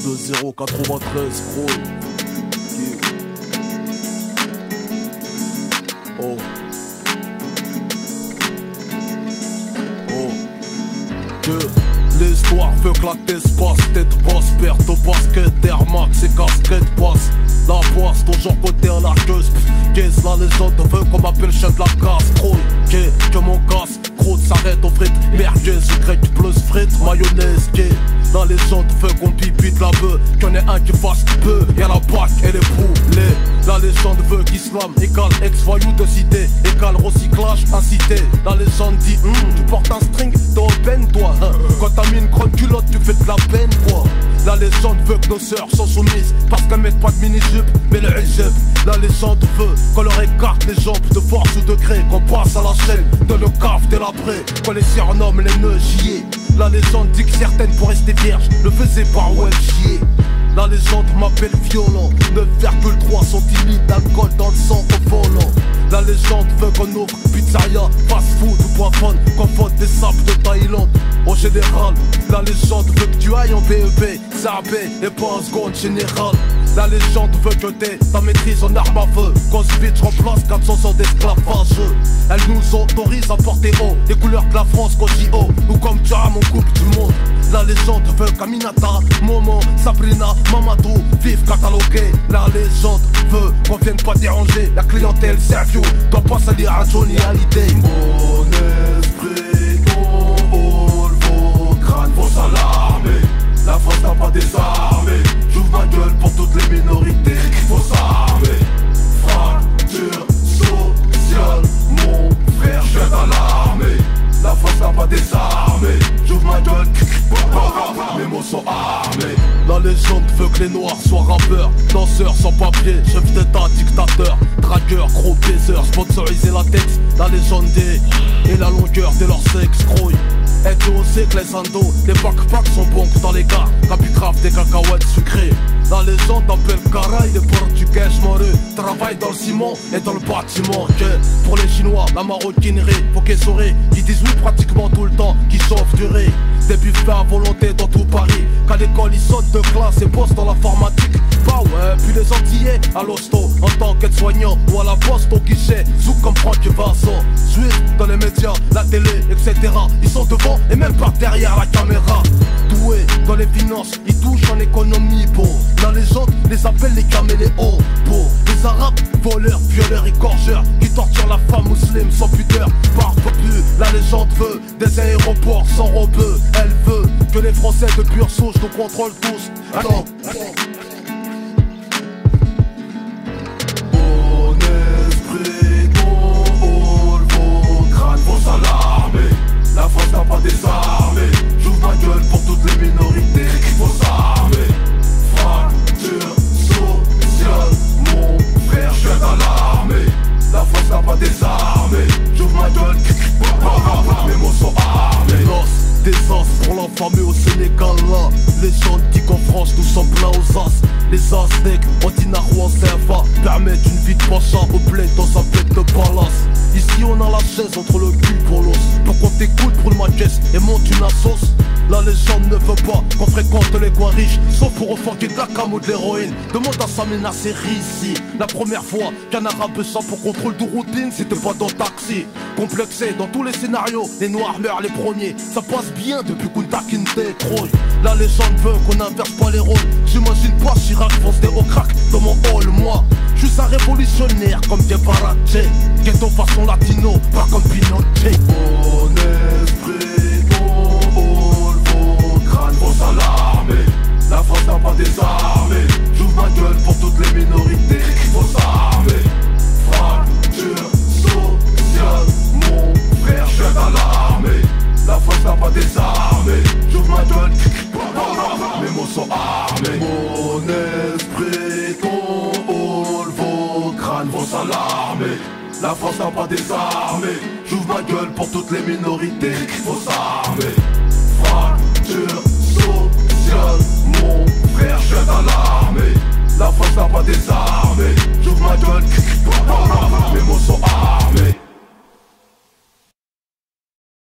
2093, gros. Oh. Oh. Que l'histoire veut que la tête passe, tête basse, perte au basket, Air Max et casquette passe. La poisse, toujours côté à l'arqueuse. Qu'est-ce la légende veut qu'on m'appelle chien de la casse. Trop que mon casse, croûte s'arrête aux frites. Merguez, grec plus frites, mayonnaise, qu'est la légende veut qu'on pipite la bœuf. Qu'il y en ait un qui fasse peu, y'a la bac et les poulets. La légende veut qu'islam égale ex-voyou de cité, égale recyclage incité. La légende dit tu portes un string, t'es en peine toi Quand t'as mis une grande culotte, tu fais de la peine quoi. La légende veut que nos sœurs sont soumises parce qu'elles mettent pas de mini-jupe mais le hijab. La légende veut qu'on leur écarte les jambes de force ou de gré, qu'on passe à la chaîne de nos caves délabrées, qu'on les surnomme les nœuds chiés. La légende dit que certaines pour rester vierges le faisaient par ouais chier. La légende m'appelle violent, 9,3 centilitres d'alcool dans le sang au volant. La légende veut qu'on ouvre pizzeria, fast food ou poivron, qu'on fonde des sables de Thaïlande. En général, la légende veut que tu ailles en BEP, CAB et pas en seconde générale. La légende veut que t'aies ta maîtrise en arme à feu, qu'on se vite remplace 400 ans d'esclavage. Elle nous autorise à porter haut les couleurs de la France qu'on dit haut, ou comme tu as mon coupe du monde. La légende veut qu'Aminata, Momo, Sabrina, Mamadou vivent catalogués. La légende veut qu'on vienne pas déranger la clientèle. Sergio doit pas salir à Johnny Hallyday. Mon esprit, ton hall, vos crânes vont s'alarmer. La France n'a pas désarmé. J'ouvre ma gueule pour toutes les minorités. Il faut s'armer. Fracture sociale, mon frère, je viens dans l'armée. La France n'a pas désarmé. J'ouvre ma gueule, mes mots sont armés. La légende veut que les noirs soient rappeurs, danseurs sans papier, chef d'état, dictateur, dragueur, gros baiser, sponsoriser la tête. La légende et la longueur de leur sexe, grouille. Et tu sais que les indos, les backpacks sont bons dans les gars, capicrave des cacahuètes sucrées. La légende appelle Caray, les portugais moreux travaillent dans le ciment et dans le bâtiment. Que pour les chinois, la maroquinerie, faut qu'ils sauraient, qui disent oui pratiquement tout le temps, qui chauffent du riz. Des buffets à volonté dans tout Paris, qu'à l'école ils sautent de classe et bossent dans l'informatique. Bah ouais, puis les Antillais à l'hosto, en tant qu'aide-soignant ou à la poste au guichet, zouk comme Franck Vincent. Juif dans les médias, la télé, etc. Ils sont devant et même pas derrière la caméra. Doués dans les finances, ils touchent en économie, bon. La légende les appelle les caméléons, bon. Les arabes, voleurs, violeurs, égorgeurs, qui torturent la femme musulmane sans pudeur. Parfois plus, la légende veut des aéroports sans robeux. Elle veut que les Français de pure souche nous contrôlent tous. Alors, mon esprit, ton hall, vos crânes vont s'alarmer. La France n'a pas désarmé. J'ouvre ma gueule pour toutes les minorités. Il faut s'armer. Fracture sociale, mon frère, je viens dans l'armée. La France n'a pas désarmé. J'ouvre ma gueule, mes mots sont armés. des as pour l'infamé au Sénégal là. Les gens disent qu'en France nous sommes pleins aux as. Les Aztèques en dinar ou en CFA permettent une vie de pacha au bled dans un bled de palace. Ici on a la chaise entre le cul pour l'os. Pour qu'on t'écoute, brûle ma caisse et monte une sauce. La légende ne veut pas qu'on fréquente les coins riches, sauf pour refourguer de la cam ou de l'héroïne. Demande à Samina Seri ici. La première fois qu'un arabe sent pour contrôle de routine, c'était pas dans le taxi. Complexé dans tous les scénarios, les noirs meurent les premiers. Ça passe bien depuis Kunta Kinte Troy. La légende veut qu'on inverse pas les rôles. J'imagine pas Chirac foncer au crack dans mon hall, moi. Je suis un révolutionnaire comme Guevara, ghetto façon latino, pas comme Pinochet. Mon esprit, ton hall, vos crânes vont s'alarmer. La France n'a pas désarmé. J'ouvre ma gueule pour toutes les minorités. Il faut s'armer. Fracture sociale, mon frère, je viens dans l'armée. La France n'a pas désarmé. J'ouvre ma gueule, mes mots sont armés. Mon esprit, ton hall, vos crânes vont s'alarmer. La France n'a pas désarmé. J'ouvre ma gueule pour toutes les minorités. Il faut s'armer.